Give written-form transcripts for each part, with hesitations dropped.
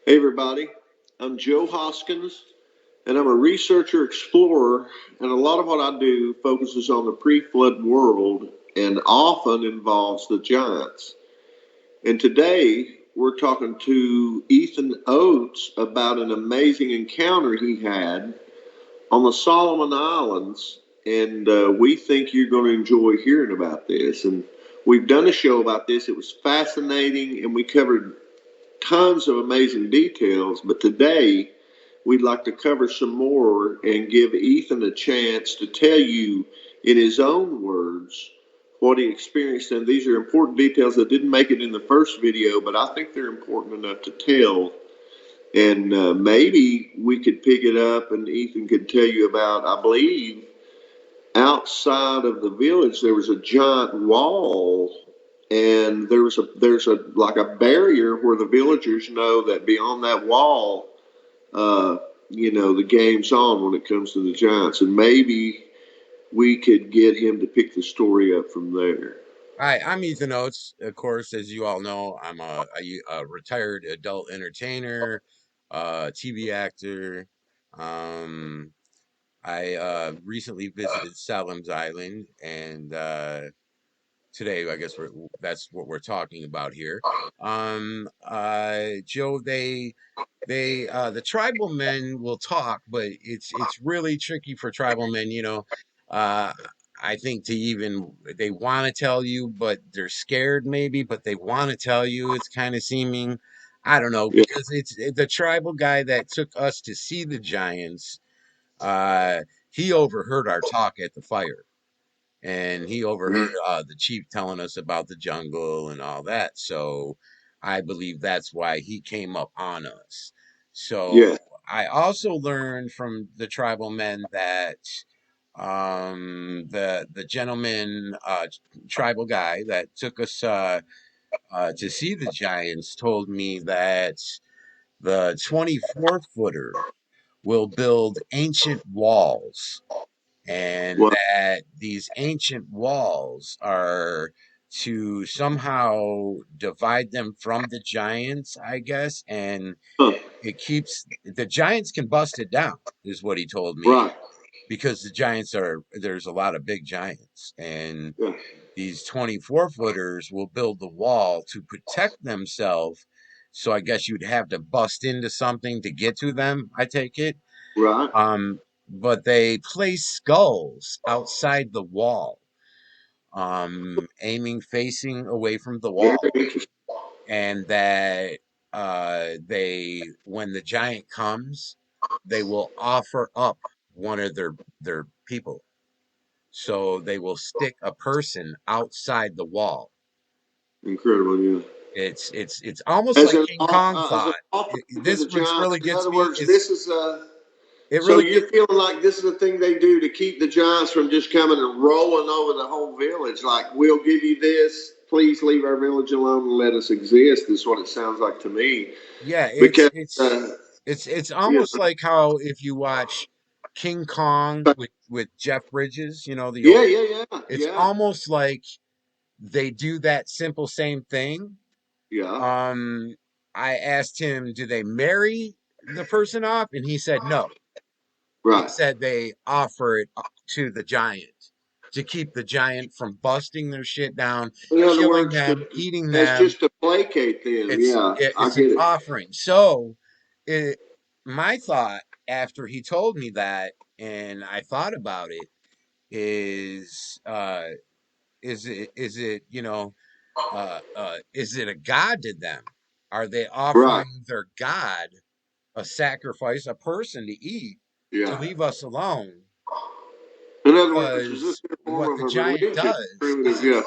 Hey, everybody. I'm Joe Hoskins, and I'm a researcher explorer. And a lot of what I do focuses on the pre flood world and often involves the giants. And today, we're talking to Ethan Oates about an amazing encounter he had on the Solomon Islands. And we think you're going to enjoy hearing about this. And we've done a show about this. It was fascinating, and we covered tons of amazing details, but today we'd like to cover some more and give Ethan a chance to tell you in his own words what he experienced. And these are important details that didn't make it in the first video, but I think they're important enough to tell. And maybe we could pick it up and Ethan could tell you about, I believe, outside of the village there was a giant wall, and there's a like a barrier where the villagers know that beyond that wall, uh the game's on when it comes to the giants, and maybe we could get him to pick the story up from there. Hi, I'm Ethan Oates. Of course, as you all know, I'm a retired adult entertainer, TV actor. Um, I recently visited Salem's Island, and today, I guess that's what we're talking about here. Joe, the tribal men will talk, but it's really tricky for tribal men, uh I think to even they want to tell you, but they're scared maybe, but they want to tell you. It's kind of seeming, I don't know, Yeah, because the tribal guy that took us to see the giants. uh he overheard our talk at the fire, and he overheard the chief telling us about the jungle and all that. So I believe that's why he came up on us. So yeah, I also learned from the tribal men that the gentleman, tribal guy that took us to see the giants, told me that the 24 footer will build ancient walls, and well, that these ancient walls are to somehow divide them from the giants, I guess, and huh, it keeps the giants can bust it down, is what he told me, right, because there's a lot of big giants, and yeah, these 24 footers will build the wall to protect themselves. So I guess you'd have to bust into something to get to them, I take it. right, um, but they place skulls outside the wall, aiming facing away from the very wall, interesting. and that when the giant comes, they will offer up one of their people. So they will stick a person outside the wall. Incredible, yeah. It's almost As like an King Kong as an thought. offering to This the what giants. really In gets other me words, is this is it so really get you're feeling like this is the thing they do to keep the giants from just coming and rolling over the whole village. Like, we'll give you this. Please leave our village alone and let us exist. Is what it sounds like to me. Yeah, Because, it's you almost know, like how if you watch King Kong with Jeff Bridges, the yeah, old. yeah, yeah, It's yeah, almost like they do that simple same thing. yeah. Um, I asked him, do they marry the person off? And he said no. He Right. said they offer it to the giant to keep the giant from busting their shit down, In other killing words, them, eating as them. just to placate them. It's Yeah, I it's get an it. offering. So, it, my thought after he told me that, and I thought about it, is it is it a god to them? Are they Right. offering their god a sacrifice, a person to eat, to Yeah. leave us alone? In other words, is this Because their form what of the a giant religion? does is Primitive.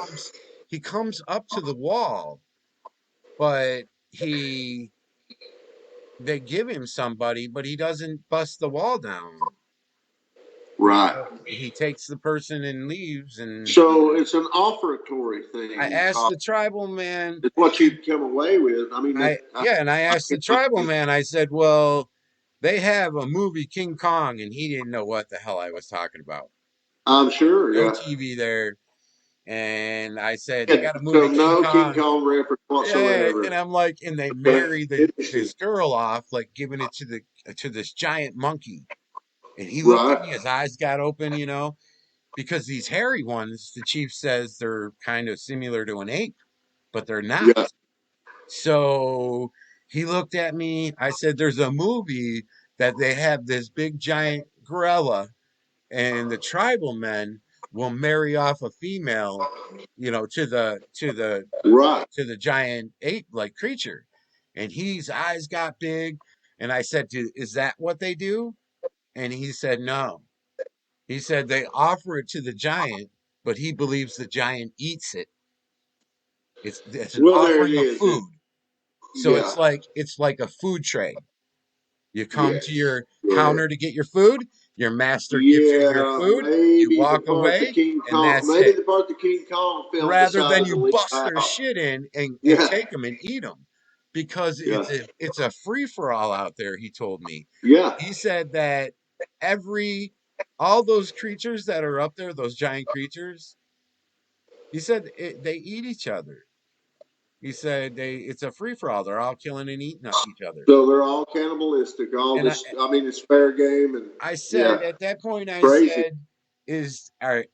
he comes up to the wall, but they give him somebody, but he doesn't bust the wall down. Right. He takes the person and leaves. And So it's an offertory I thing. asked the tribal man, It's what you come away with. I mean, and I asked the tribal man, I said, well, they have a movie, King Kong, and he didn't know what the hell I was talking about. I'm sure. No Yeah. TV there. And I said they And got a so movie King no King Kong. Kong reference Yeah, and whatsoever. I'm like, and they Okay, marry interesting. this girl off, like giving it to this giant monkey. And he looked at Right? me, his eyes got open, because these hairy ones, the chief says they're kind of similar to an ape, but they're not. Yeah. So he looked at me. I said, there's a movie that they have this big giant gorilla, and the tribal men will marry off a female, Right. to the giant ape like creature. And his eyes got big. And I said, is that what they do? And he said, no. He said they offer it to the giant, but he believes the giant eats it. It's an Well, there it offering of is. food. So Yeah. it's like a food tray. You come to Yes. your Yeah. counter to get your food, your master gives you your Yeah. food, you Maybe the walk part the away, King and Kong. that's Maybe it. the part the King Kong film Rather than decided to you leave bust their out. shit in and Yeah. take them and eat them, because Yeah. it's a free for all out there. He told me. Yeah. He said that every all those creatures that are up there, those giant creatures, he said they eat each other. He said it's a free for all. They're all killing and eating each other. So they're all cannibalistic. All And this. I mean, it's fair game, and I yeah, said at that point, I crazy. said, "Is are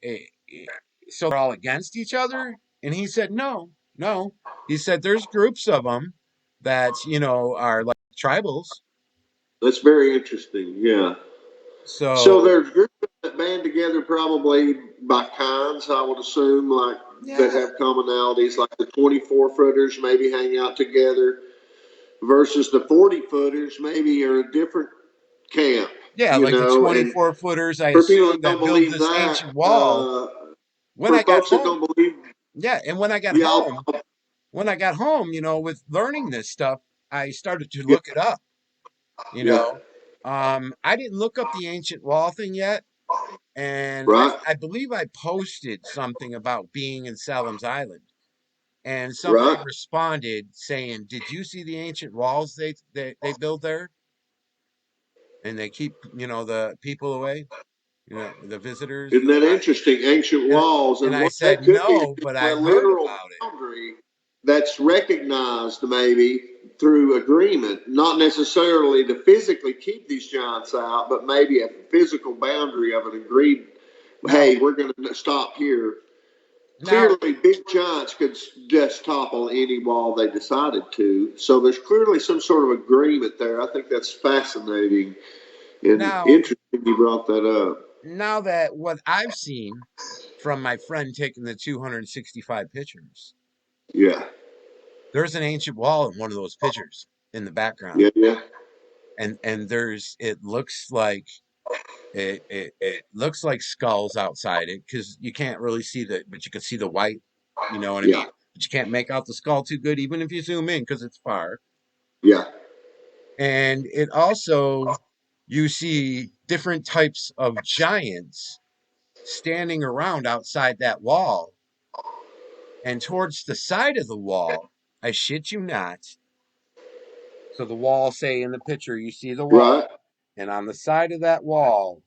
so they're all against each other?" And he said, "No, no." He said, "There's groups of them that are like tribals." That's very interesting. Yeah. So So there's groups that band together probably by kinds, I would assume, like that yeah, have commonalities, like the 24 footers maybe hang out together versus the 40 footers maybe are a different camp, yeah, like the and 24 footers, I for people assume that don't that build believe this that, ancient wall. When for I got folks that home, don't believe, yeah, and when I got yeah, home, with learning this stuff, I started to yeah, look it up. You yeah, know, I didn't look up the ancient wall thing yet. And right, I believe I posted something about being in Salem's Island, and somebody right. responded saying, "Did you see the ancient walls they build there, and they keep the people away, the visitors Isn't from that interesting? Ancient and walls, and and I what said that could be is no, but a I heard literal about it. boundary that's recognized maybe through agreement, not necessarily to physically keep these giants out, but maybe a physical boundary of an agreed, Now hey, we're going to stop here. now Clearly, big giants could just topple any wall they decided to. So there's clearly some sort of agreement there. I think that's fascinating and now interesting you brought that up. now that what I've seen from my friend taking the 265 pictures, Yeah, there's an ancient wall in one of those pictures in the background. yeah, yeah, And there's it looks like skulls outside it, because you can't really see but you can see the white, you know what I yeah, mean, but you can't make out the skull too good even if you zoom in because it's far. yeah. And it also, you see different types of giants standing around outside that wall, and towards the side of the wall, I shit you not. So the wall, say in the picture, you see the Right? wall, and on the side of that wall,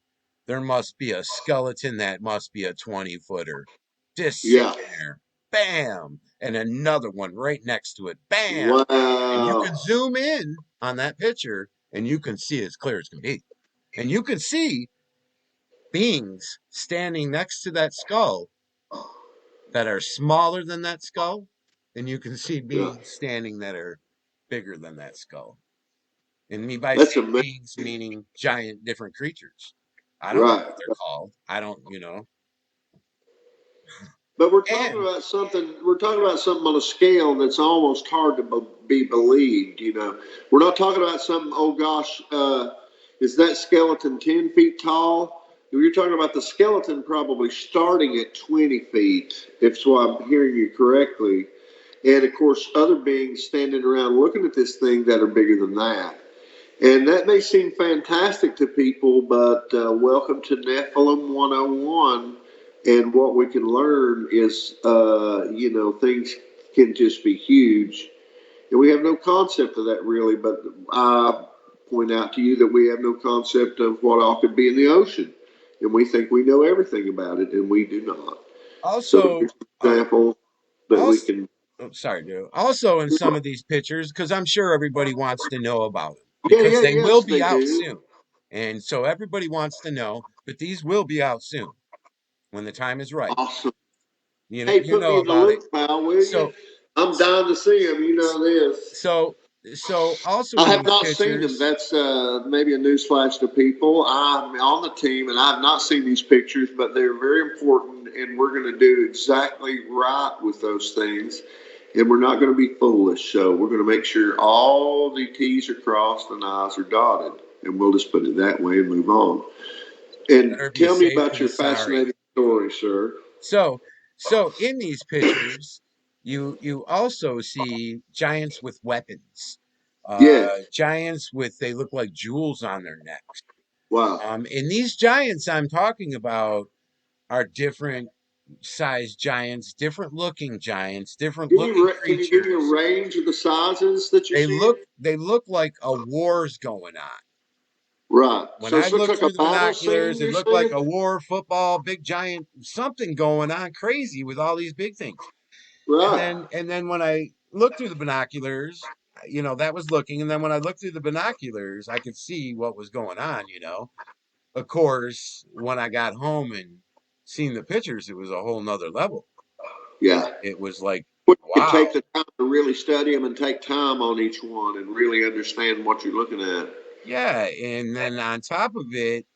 there must be a skeleton that must be a 20-footer, just Yeah. sitting there. Bam! And another one right next to it. Bam! And you Wow. can zoom in on that picture and you can see as clear as can be. And you can see beings standing next to that skull that are smaller than that skull. And you can see Yeah. beings standing that are bigger than that skull. And me by That's saying amazing. beings, meaning giant different creatures. I don't know Right. what they're called. I don't, But we're talking And about something. We're talking about something on a scale that's almost hard to be believed. We're not talking about something. Oh gosh, is that skeleton 10 feet tall? You're talking about the skeleton probably starting at 20 feet. If so, I'm hearing you correctly. And of course, other beings standing around looking at this thing that are bigger than that. And that may seem fantastic to people, but welcome to Nephilim 101. And what we can learn is, things can just be huge. And we have no concept of that really, but I point out to you that we have no concept of what all could be in the ocean. And we think we know everything about it, and we do not. So Also, uh, example that we also, can. oh, sorry, dude. Also, in some of these pictures, because I'm sure everybody wants to know about them Yeah, because yeah, they will yes, be they out do. soon, and so everybody wants to know. But these will be out soon when the time is right. Awesome. You know, Hey, you put me know in the about it. loop, pal, will you? So, I'm dying to see them. You know this. so, so also I in have these not seen them. pictures, That's maybe a newsflash to people. I'm on the team and I have not seen these pictures, but they're very important, and we're going to do exactly right with those things. And we're not going to be foolish. So we're going to make sure all the T's are crossed and I's are dotted. And we'll just put it that way and move on. And better be tell me safe about than your sorry. fascinating story, sir. So, so in these pictures, you also see giants with weapons, Yes. giants with they look like jewels on their necks. Wow. And these giants I'm talking about are different size giants, different looking giants, different looking Can you give me a creatures. range of the sizes that you're seeing? They look like a war's going on. Right. When So I this looks look like a through the battle scene, binoculars, it you're looked like saying? a war, football, big giant, something going on crazy with all these big things. Right. And then when I looked through the binoculars, you know, that was looking, and then when I looked through the binoculars, I could see what was going on, you know. Of course, when I got home and seen the pictures, it was a whole nother level. Yeah. It was like, Well, you can take wow. the time to really study them and take time on each one and really understand what you're looking at. Yeah, and then on top of it,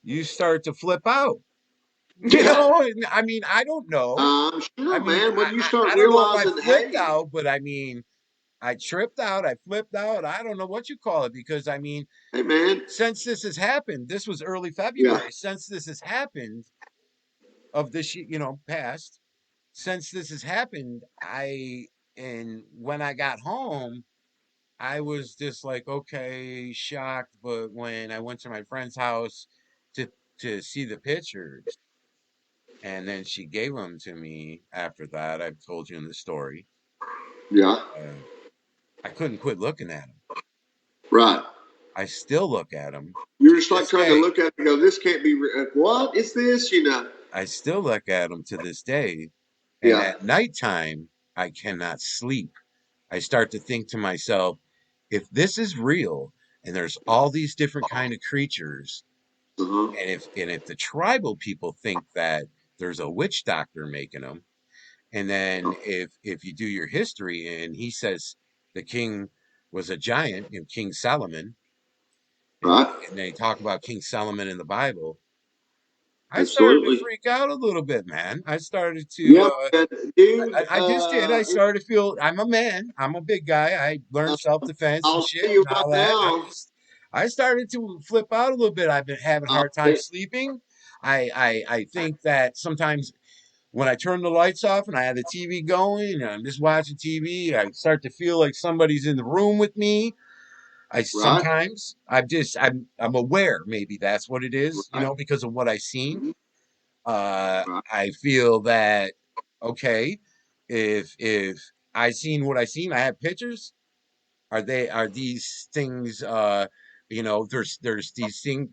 you start to flip out. You Yeah. know, and I mean, I don't know. I'm I sure, mean, man, when you start I don't know if I realizing, flipped hey, out, but I mean, I tripped out, I flipped out. I don't know what you call it because I mean, hey, man, since this has happened, this was early yeah, February. Since this has happened of this, you know, past, since this has happened, and when I got home, I was just like, okay, shocked. But when I went to my friend's house to see the pictures, and then she gave them to me after that, I've told you in the story. yeah, Uh, I couldn't quit looking at them. right. I still look at them You're to just like this trying to day. look at it and go, this can't be, what is this? You know? I still look at them to this day. And Yeah. at nighttime, I cannot sleep. I start to think to myself, if this is real and there's all these different kind of creatures, Uh-huh. and if the tribal people think that there's a witch doctor making them, and then if you do your history and he says the king was a giant, you know, King Solomon, Right. and they talk about King Solomon in the Bible, I started to Absolutely. freak out a little bit, man. I started to, Yeah, man. Dude, I just did. I started to feel, I'm a man. I'm a big guy. I learned self defense and I'll shit tell you and right all that. And now, I started to flip out a little bit. I've been having a I'll hard time tell sleeping. I think that sometimes when I turn the lights off and I have the TV going and I'm just watching TV, I start to feel like somebody's in the room with me. I right, sometimes I'm aware maybe that's what it is, you right, know, because of what I've seen. mhm, right. I feel that okay, if I seen what I seen, I have pictures. Are these things? You know, there's these things.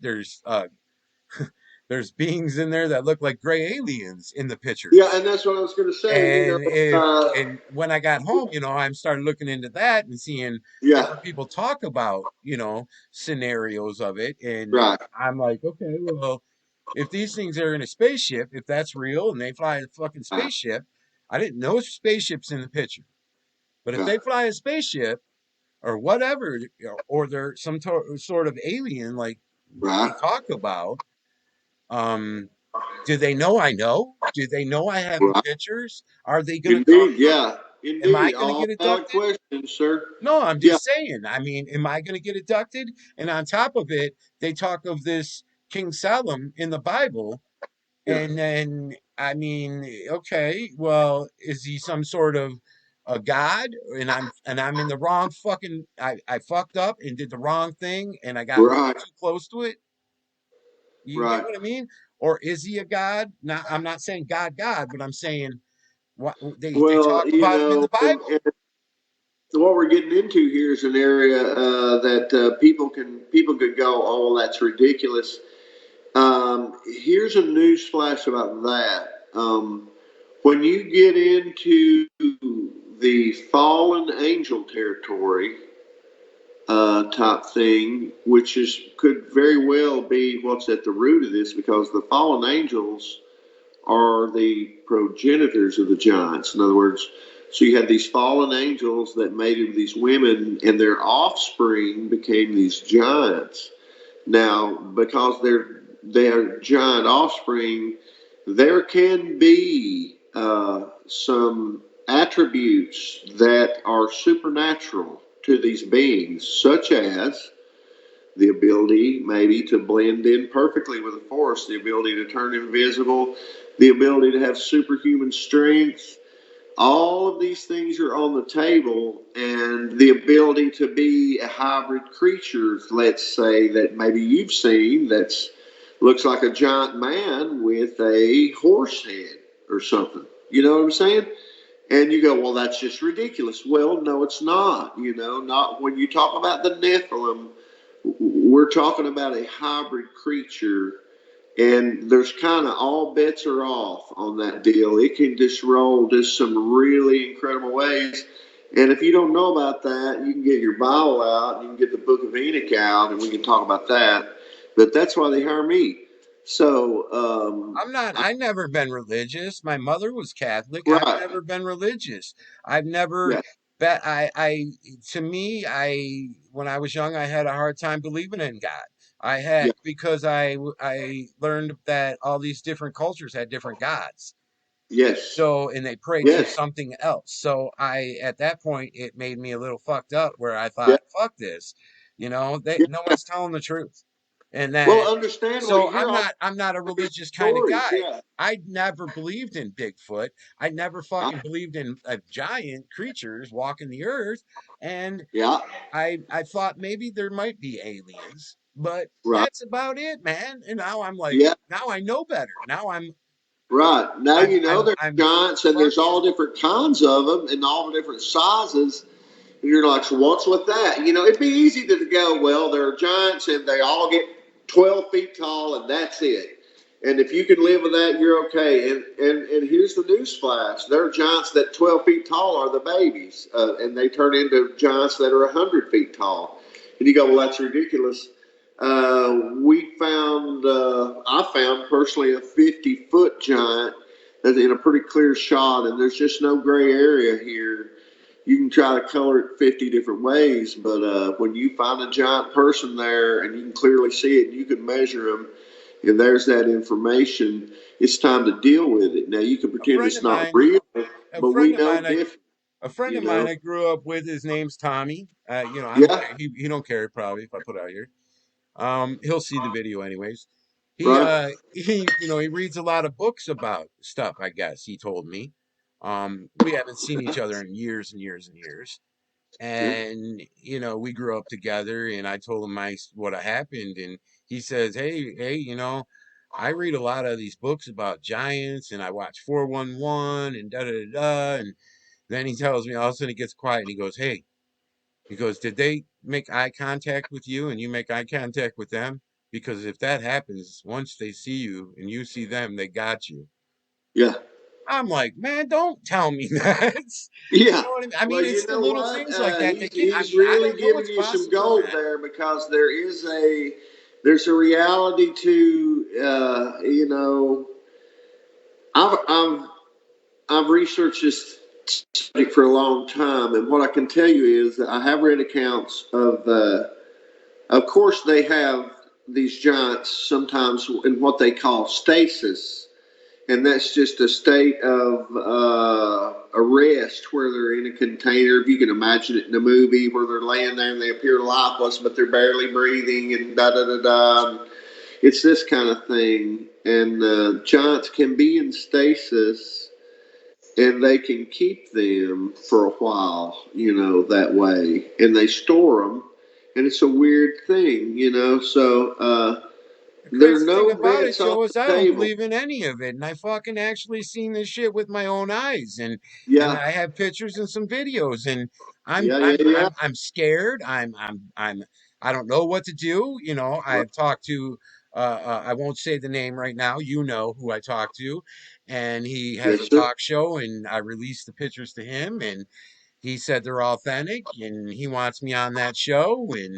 There's beings in there that look like gray aliens in the Yeah, pictures. and that's what I was going to say. And if Uh, and when I got home, you know, I'm starting looking into that and seeing yeah, different people talk about, you know, scenarios of it. And right, I'm like, okay, well, if these things are in a spaceship, if that's real and they fly a fucking right, spaceship, I didn't know spaceships in the picture. But if yeah, they fly a spaceship or whatever, you know, or they're some sort of alien like they right, talk about, um, do they know I know? Do they know I have the right. pictures? Are they going to talk Indeed, about? yeah, Am I indeed. going to All get valid abducted? questions, sir. No, I'm Yeah, just saying. I mean, am I going to get abducted? And on top of it, they talk of this King Solomon in the Bible. yeah, And then, I mean, okay, well, is he some sort of a god? And I'm in the wrong fucking. I fucked up and did the wrong thing, and I got a little right, too close to it. You get right. what I mean? Or is he a god? Not, I'm not saying God, but I'm saying what they Well, talk about him in the and Bible. what we're getting into here is an area that people could go, oh, that's ridiculous. Here's a news flash about that. when you get into the fallen angel territory type thing, which is could very well be what's at the root of this, because the fallen angels are the progenitors of the giants. In other words, so you had these fallen angels that mated with these women, and their offspring became these giants. Now, because they're giant offspring, there can be some attributes that are supernatural to these beings, such as the ability maybe to blend in perfectly with the force, the ability to turn invisible, the ability to have superhuman strength. All of these things are on the table, and the ability to be a hybrid creature, let's say, that maybe you've seen, that's looks like a giant man with a horse head or something. You know what I'm saying? And you go, well, that's just ridiculous. Well, no, it's not. You know, not when you talk about the Nephilim, we're talking about a hybrid creature, and there's kind of all bets are off on that deal. It can just roll just some really incredible ways. And if you don't know about that, you can get your Bible out, you can get the Book of Enoch out, and we can talk about that. But that's why they hire me. So, I'm not, I've never been religious. My mother was Catholic. I've right, never been religious. I've never yeah, bet to me, when I was young, I had a hard time believing in God. I had, yeah, because I learned that all these different cultures had different gods. yes, So, and they prayed to yes, something else. So at that point, it made me a little fucked up where I yeah, thought, fuck this, no yeah. one's telling the truth. And Well, that, understandably, so you're all I'm not a religious kind of stories, guy. yeah, I never believed in Bigfoot. I never I, fucking believed in giant creatures walking the earth. And yeah, I thought maybe there might be aliens, but right, that's about it, man. And now I'm like, yeah. now I know better. Now Right. Now you know there's I'm giants and there's all functional. different kinds of them and all the different sizes. And you're like, so what's with that? You know, it'd be easy to go, well, they're giants and they all get 12 feet tall and that's it. And if you can live with that, you're okay. And here's the news flash. There are giants that 12 feet tall are the babies, and they turn into giants that are 100 feet tall. And you go, well, that's ridiculous. I found personally a 50-foot giant that's in a pretty clear shot, and there's just no gray area here. You can try to color it 50 different ways, but when you find a giant person there and you can clearly see it and you can measure them, and there's that information, it's time to deal with it. Now, you can A pretend friend it's of not mine, real, a but we friend of know mine, I different, a friend you of mine know? I grew up with. His name's Tommy. I don't Yeah, care. He don't care probably if I put it out here. He'll see the video anyways. right, He reads a lot of books about stuff. I guess he told me. We haven't seen each other in years and years and years. yeah, And we grew up together, and I told him what happened, and he says, hey, I read a lot of these books about giants, and I watch 411 and da da da da. And then he tells me, all of a sudden he gets quiet and he goes, hey, he goes, did they make eye contact with you and you make eye contact with them? Because if that happens, once they see you and you see them, they got you. yeah. I'm like, man, don't tell me that. You Yeah. know what I mean? I Well, mean, it's you the know little what? things like that that can. I He's mean, I really don't know giving it's you some possible, gold man. there, because there's a reality to I've I've I've researched this subject for a long time, and what I can tell you is that I have read accounts of course, they have these giants sometimes in what they call stasis, and that's just a state of arrest where they're in a container. If you can imagine it in a movie where they're laying there and they appear lifeless, but they're barely breathing and da da da da. It's this kind of thing, and giants can be in stasis, and they can keep them for a while, that way, and they store them, and it's a weird thing, So The there are crazy thing no about it, bets on Joe, is the I don't table. believe in any of it, and I fucking actually seen this shit with my own eyes, and Yeah, I have pictures and some videos, and yeah, yeah, yeah, I'm scared. I don't know what to do. I've talked to I won't say the name right now. You know who I talk to, and he has a Yes, sir. talk show, and I released the pictures to him, and he said they're authentic, and he wants me on that show, and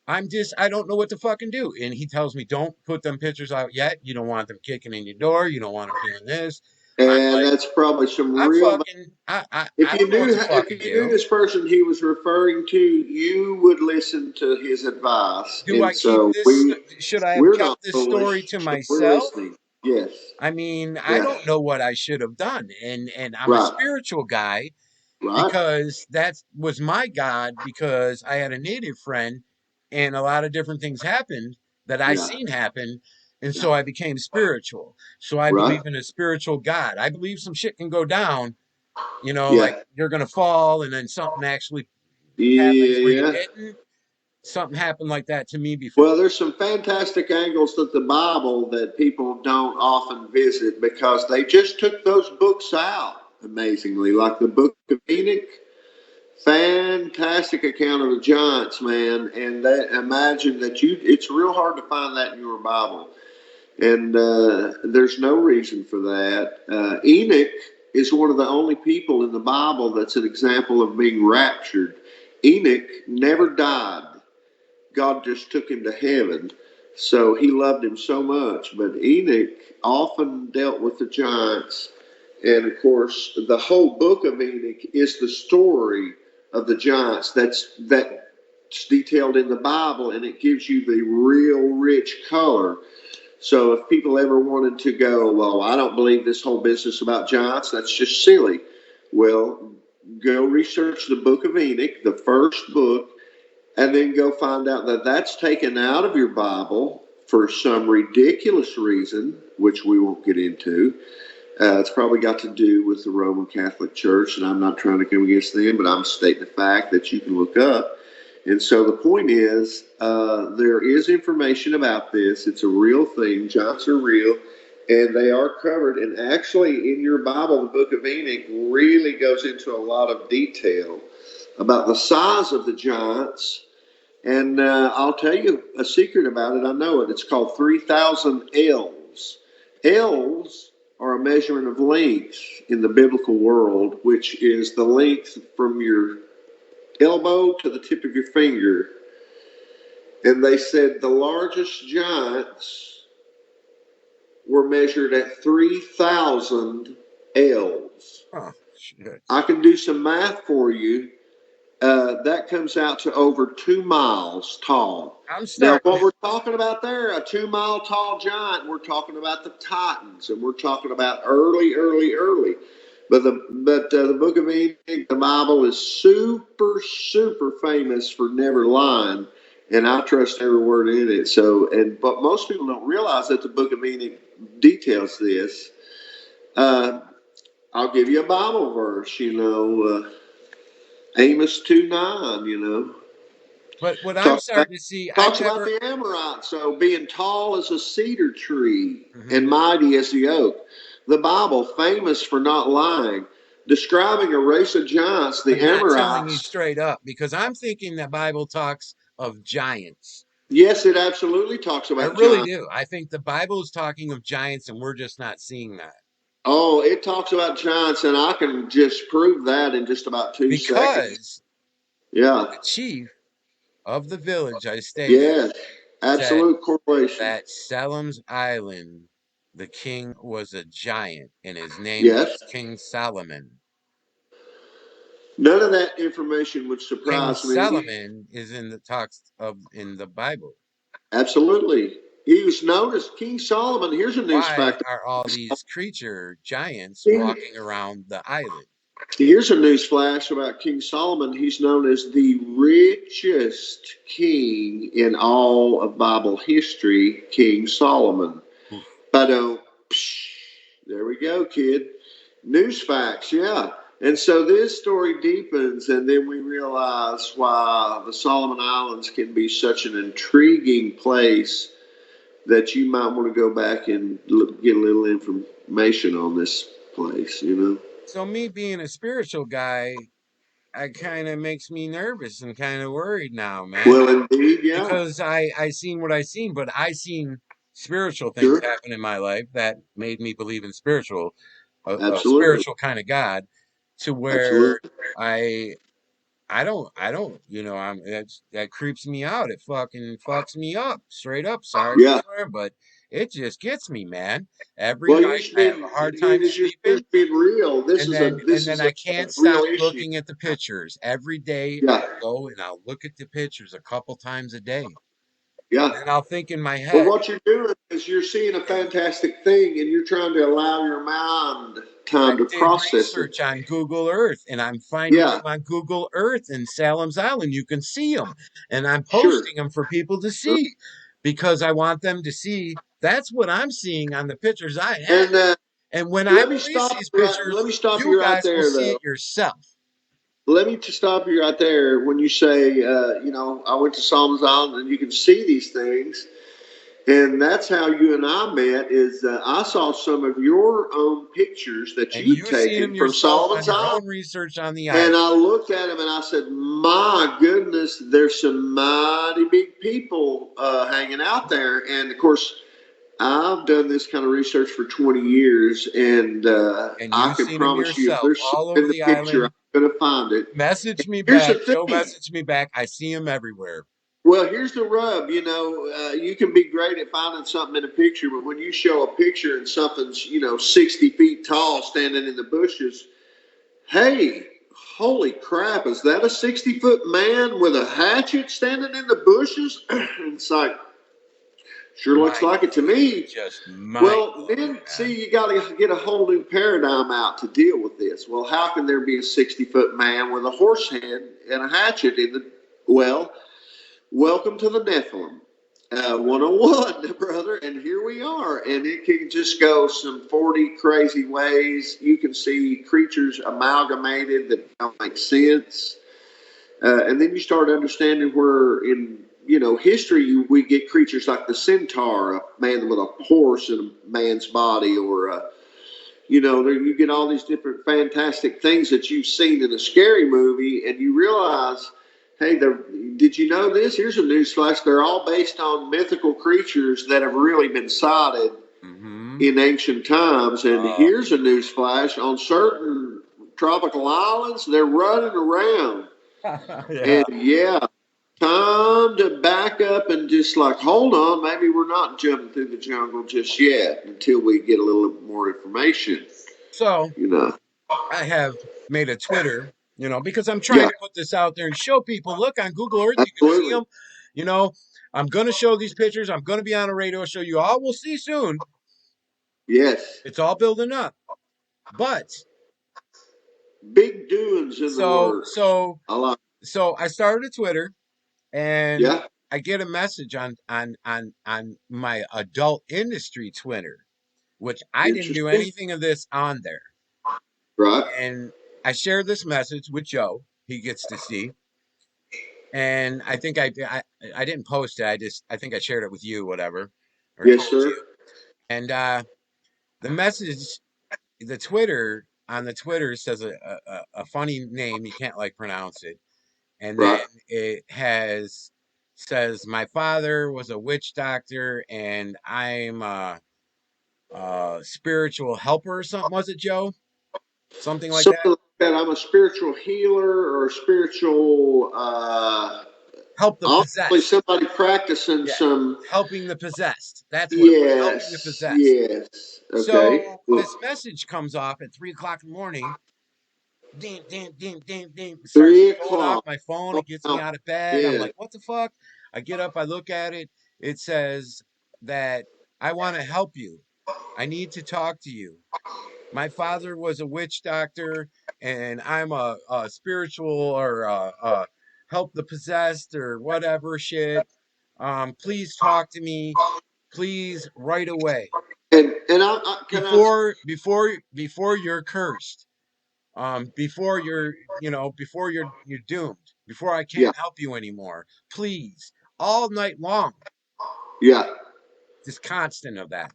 I don't know what to fucking do. And he tells me, don't put them pictures out yet. You don't want them kicking in your door. You don't want them hearing this. I'm And like, that's probably some I'm real. fucking, I If you don't know what knew, to if fucking you knew do. this person he was referring to, you would listen to his advice. Do I And keep so this? Should I have we're not kept this story foolish, to so we're myself? listening. Yes. I mean, I Yeah. don't know what I should have done. And I'm a Right. spiritual guy Right. because that was my God, because I had a native friend and a lot of different things happened that I Yeah. seen happen. And Yeah. so I became spiritual. So I Right. believe in a spiritual God. I believe some shit can go down, like Yeah. you're going to fall and then something actually happens Yeah. where you Yeah. didn't. Something happened like that to me before. Well, there's some fantastic angles to the Bible that people don't often visit because they just took those books out, amazingly, like the book of Enoch. Fantastic account of the giants, man. And that, imagine that it's real hard to find that in your Bible. And there's no reason for that. Enoch is one of the only people in the Bible that's an example of being raptured. Enoch never died. God just took him to heaven. So he loved him so much. But Enoch often dealt with the giants. And of course, the whole book of Enoch is the story of the giants that's detailed in the Bible, and it gives you the real rich color. So if people ever wanted to go, well, I don't believe this whole business about giants, that's just silly. Well, go research the book of Enoch, the first book, and then go find out that that's taken out of your Bible for some ridiculous reason, which we won't get into. It's probably got to do with the Roman Catholic Church, and I'm not trying to come against them, but I'm stating the fact that you can look up. And so the point is, there is information about this. It's a real thing. Giants are real, and they are covered. And actually, in your Bible, the Book of Enoch really goes into a lot of detail about the size of the giants. And I'll tell you a secret about it. I know it. It's called 3,000 ells. Ells are a measurement of length in the biblical world, which is the length from your elbow to the tip of your finger. And they said the largest giants were measured at 3,000 ells. Oh, shit. I can do some math for you. That comes out to over 2 miles tall. I'm Now, starting what to, we're talking about there, a 2 mile tall giant, we're talking about the Titans, and we're talking about early. But the Book of Enoch, the Bible is super famous for never lying, and I trust every word in it. But most people don't realize that the Book of Enoch details this. Uh, I'll give you a Bible verse, Amos 2:9, but what I'm Talks about, starting to see, I've talks about never, the Amorites, so being tall as a cedar tree mhm. and mighty as the oak. The Bible, famous for not lying, describing a race of giants, the But not telling you Amorites. straight up, because I'm thinking the Bible talks of giants. Yes, it absolutely talks I about really giants. do. I think the Bible is talking of giants and we're just not seeing that. Oh, it talks about giants, and I can just prove that in just about 2 seconds. Because Yeah, the chief of the village I stayed at yes, said absolute correlation. that Salem's Island, the king was a giant and his name Yes, was King Solomon. none of that information would King surprise me. Solomon is in the talks of in the Bible. Absolutely. He was known as King Solomon. Here's a news Why fact. are all these creature giants walking around the island? Here's a news flash about King Solomon. He's known as the richest king in all of Bible history, King Solomon. Oof. But there we go, kid. News facts, yeah. And so this story deepens, and then we realize why the Solomon Islands can be such an intriguing place that you might want to go back and get a little information on this place. So me being a spiritual guy, I kind of makes me nervous and kind of worried now, man. Well, indeed, yeah. Because I seen what I seen, but I seen spiritual things Sure. happen in my life that made me believe in a Absolutely. spiritual kind of God, to where Absolutely. I I don't, that creeps me out. It fucking fucks me up, straight up. Sorry for Yeah. swearing, but it just gets me, man. Every Well, you're night just I have being, a hard time dude, as you're sleeping, being real. and This then is I a can't real stop issue. looking at the pictures. Every day Yeah. I'll go and I'll look at the pictures a couple times a day. Yeah. And then I'll think in my Well, head, what you're doing is you're seeing a and fantastic thing and you're trying to allow your mind I time to did process it. research on Google Earth, and I'm finding Yeah. them on Google Earth in Salem's Island. You can see them, and I'm Sure. posting them for people to see because I want them to see that's what I'm seeing on the pictures I have. And And when I release stop these you right. pictures, Let me stop you you right guys will there, see though. it yourself. Let me just stop you right there when you say, I went to Psalms Island and you can see these things. And that's how you and I met. Is I saw some of your own pictures that And you'd you've seen them taken from yourself on Solomon's your Island, own research on the and island. I looked at them and I said, "My goodness, there's some mighty big people hanging out there." And of course, I've done this kind of research for 20 years, and And I you've can seen them promise you, if yourself there's all something over in the the picture, island. I'm going to find it. Message And me here's the back. Joe thing. message me back. I see them everywhere. Well, here's the rub. You can be great at finding something in a picture, but when you show a picture and something's 60 feet tall standing in the bushes, hey, holy crap, is that a 60-foot man with a hatchet standing in the bushes? It's like, sure looks Mind like it to blowing. me. Just mind Well, blowing, then, man. see, you got to get a whole new paradigm out to deal with this. Well, how can there be a 60-foot man with a horse head and a hatchet in the. Well, welcome to the Nephilim. 101, brother, and here we are. And it can just go some 40 crazy ways. You can see creatures amalgamated that don't make sense. And then you start understanding where in history we get creatures like the centaur, a man with a horse in a man's body, or you get all these different fantastic things that you've seen in a scary movie, and you realize, hey, did you know this? Here's a news flash. They're all based on mythical creatures that have really been sighted Mm-hmm. in ancient times. And Uh, here's a news flash: on certain tropical islands, they're running around. yeah. And yeah, time to back up and just like, hold on, maybe we're not jumping through the jungle just yet until we get a little more information, So you know. I have made a Twitter, because I'm trying Yeah, to put this out there and show people, look on Google Earth, you can see absolutely. them. You know, I'm going to show these pictures. I'm going to be on a radio show. You all will see soon. Yes. It's all building up. But Big doings in the so, works. so, I like. so I started a Twitter, and Yeah. I get a message on my adult industry Twitter, which I didn't do Interesting. anything of this on there. Right. And I shared this message with Joe. He gets to see. And I think I didn't post it. I think I shared it with you, whatever, or Yes, told sir. you. And the message, the Twitter says a funny name. You can't like pronounce it. And then Right. it says my father was a witch doctor and I'm a spiritual helper or something. Was it, Joe? Something like that. Something like that. I'm a spiritual healer or a spiritual, Help the obviously possessed. somebody practicing Yeah. some. Helping the possessed. That's what it was. Helping the Yes. possessed. Yes. Okay. So this message comes off at 3 o'clock in the morning. Ding, ding, ding, ding, ding. It starts going off 3 o'clock. my phone. Oh, It gets me wow. out of bed. I'm Yeah. like, what the fuck? I get up, I look at it. It says that I want to help you. I need to talk to you. My father was a witch doctor, and I'm a spiritual or help the possessed or whatever shit. Please talk to me. Please, right away. And I can I. Before you're cursed, before you're doomed, before I Yeah. can't help you anymore, please, all night long, Yeah. just constant of that.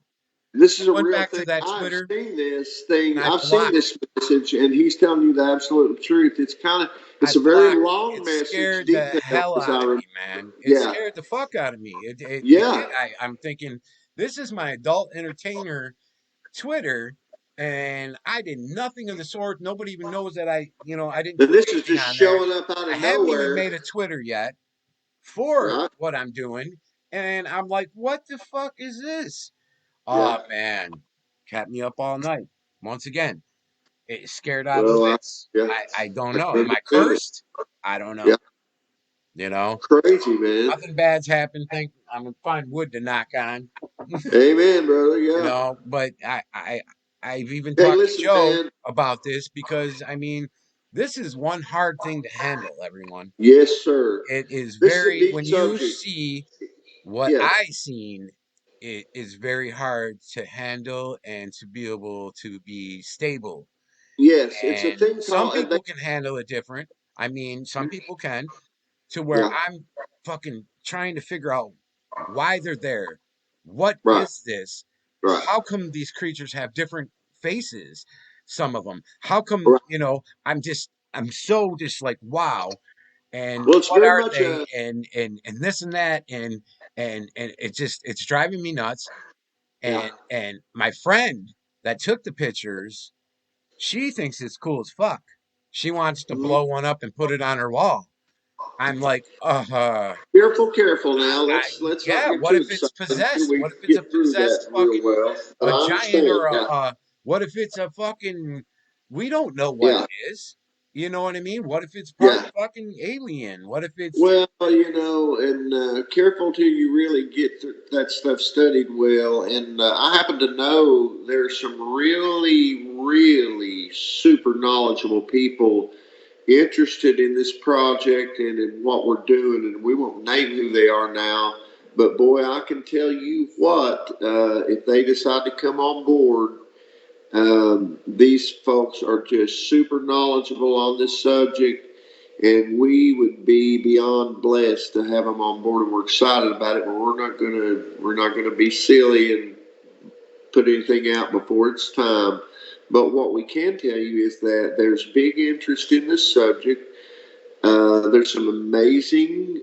This I is a went real back to thing. that I've Twitter seen this and thing. I I've seen blocked this message, and he's telling you the absolute truth. I It's a very blocked long it. message, Scared the detailed, hell as I out of remember. me, man. It Yeah. scared the fuck out of me. It Yeah. did. I'm thinking This is my adult entertainer Twitter, and I did nothing of the sort. Nobody even knows that I didn't And put this is anything just on there. showing up out I of haven't even nowhere, made a Twitter yet for right? what I'm doing. And I'm like, what the fuck is this? Yeah. Oh man, kept me up all night. Once again, it scared out of the Well, wits. yeah, I don't I know. can Am I understand it. cursed? I don't Yeah, know. You know, crazy, man. nothing bad's happened. Think I'm gonna find wood to knock on. Amen, brother. Yeah. But I've even Hey, talked to listen, Joe man. about this because I mean, this is one hard thing to handle, everyone. Yes, sir. It is This is a very, deep when you subject. see what Yeah. I seen, it is very hard to handle and to be able to be stable. Yes, it's a And thing some called, and people can handle it different. I mean, some people can, to where yeah, I'm fucking trying to figure out why they're there. What right, is this? right, How come these creatures have different faces? Some of them. How come, right. I'm so just like, wow. And Well, it's what very are much they? a, And this and that. And it's driving me nuts. yeah. And my friend that took the pictures, she thinks it's cool as fuck. She wants to Mhm. blow one up and put it on her wall. I'm like, Careful, careful now. I Let's not yeah, get what too if it's excited till possessed? we What if it's a get through possessed that real fucking well. But a I giant understand. or Yeah, what if it's a fucking we don't know what yeah, it is. You know what I mean? What if it's part yeah. fucking alien? What if it's Well, and careful till you really get that stuff studied well. And I happen to know there's some really, really super knowledgeable people interested in this project and in what we're doing. And we won't name who they are now. But boy, I can tell you what, if they decide to come on board, these folks are just super knowledgeable on this subject, and we would be beyond blessed to have them on board. And we're excited about it, but we're not gonna be silly and put anything out before it's time. But what we can tell you is that there's big interest in this subject. There's some amazing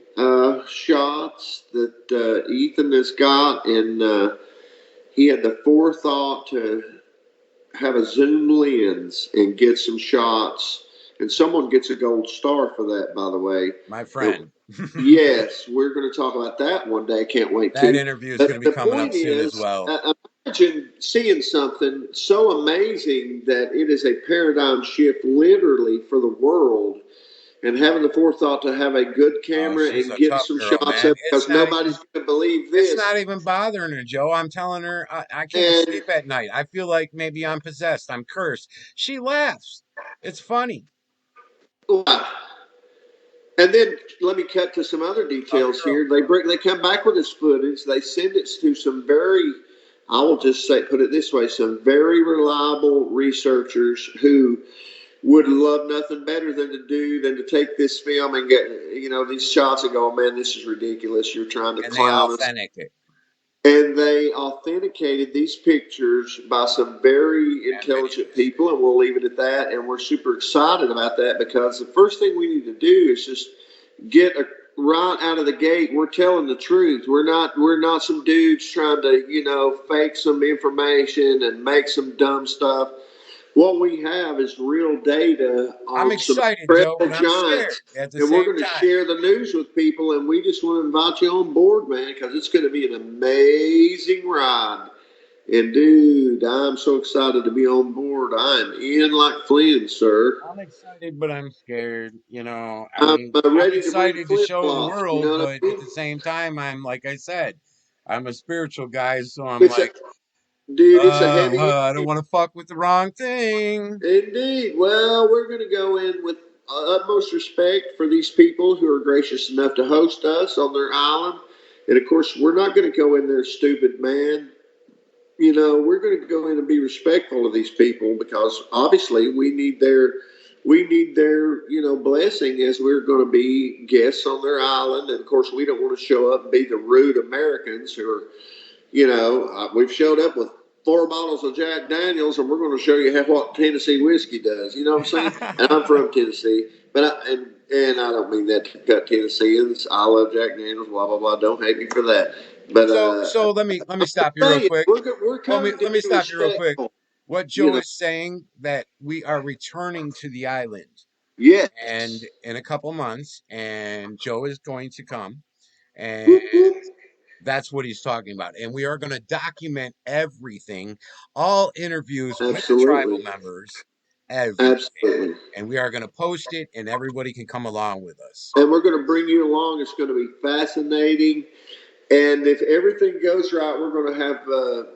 shots that Ethan has got, and he had the forethought to have a zoom lens and get some shots. And someone gets a gold star for that, by the way. my And friend? yes, we're going to talk about that one day. Can't wait That to. interview is But going to be the coming up point soon as is, well. imagine seeing something so amazing that it is a paradigm shift literally for the world, and having the forethought to have a good Oh, camera she's and a get tough some girl, shots man. up because nobody's going to believe It's this. not even bothering her, Joe. I'm telling her I can't And sleep at night. I feel like maybe I'm possessed. I'm cursed. She laughs. It's funny. wow. And then let me cut to some other Tough details girl. here. They come back with this footage. They send it to some very, I will just say, put it this way, some very reliable researchers who would love nothing better than to take this film and get these shots and go, oh, man, this is ridiculous. You're trying to And they clown us. authentic it. And they authenticated these pictures by some very And intelligent videos. people, and we'll leave it at that. And we're super excited about that because the first thing we need to do is just get right out of the gate. We're telling the truth. We're not some dudes trying to fake some information and make some dumb stuff. What we have is real data I'm on some excited, Joe, but incredible I'm scared giants, at the and we're same going to time. share the news with people. And we just want to invite you on board, man, because it's going to be an amazing ride. And dude, I'm so excited to be on board. I'm in like Flynn, sir. I'm excited, but I'm scared. I I'm mean, I'm ready to bring excited to flip show the flops. You know world, what but I at mean? the same time, I'm like I said, I'm a spiritual guy, so I'm It's a like, dude. It's a heavy. I don't want to fuck with the wrong thing. Indeed. Well, we're going to go in with utmost respect for these people who are gracious enough to host us on their island. And of course, we're not going to go in there stupid, man. We're going to go in and be respectful of these people because obviously we need their blessing as we're going to be guests on their island. And of course, we don't want to show up and be the rude Americans who are we've showed up with 4 bottles of Jack Daniels, and we're going to show you how what Tennessee whiskey does. You know what I'm saying? And I'm from Tennessee, but and I don't mean that to cut Tennesseans. I love Jack Daniels. Blah blah blah. Don't hate me for that. But So let me stop you real saying quick. we're Let me coming to let me be stop you real quick. respectful. What You Joe know, is saying that we are returning to the island and yes. in a couple months, and Joe is going to come, and Whoop, whoop. that's what he's talking about. And we are going to document everything, all interviews with the tribal Absolutely. members, everything. Absolutely. And we are going to post it, and everybody can come along with us. And we're going to bring you along. It's going to be fascinating. And if everything goes right, we're going to have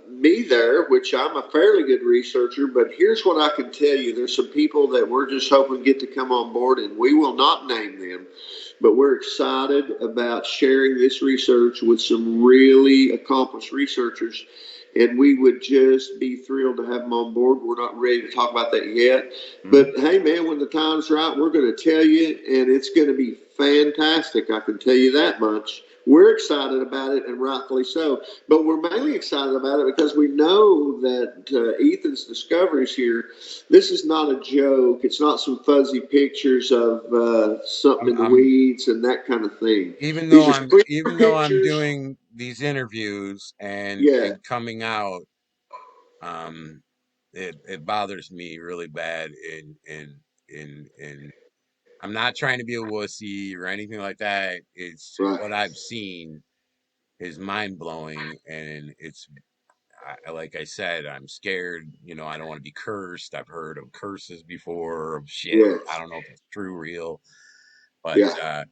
me there, which I'm a fairly good researcher. But here's what I can tell you: there's some people that we're just hoping get to come on board, and we will not name them, but we're excited about sharing this research with some really accomplished researchers. And we would just be thrilled to have them on board. We're not ready to talk about that yet. Hmm. But hey, man, when the time's right, we're going to tell you, and it's going to be fantastic. I can tell you that much. We're excited about it, and rightfully so. But we're mainly excited about it because we know that Ethan's discoveries here. This is not a joke. It's not some fuzzy pictures of something in the I'm weeds and that kind of thing. even These though are I'm clear even though I'm pictures. doing these interviews Yeah, and coming out, um, it bothers me really bad. In I'm not trying to be a wussy or anything like that. It's right. what I've seen is mind blowing, and like I said, I'm scared. I don't want to be cursed. I've heard of curses before, of shit. I Yes, don't know if it's true, real, but yeah,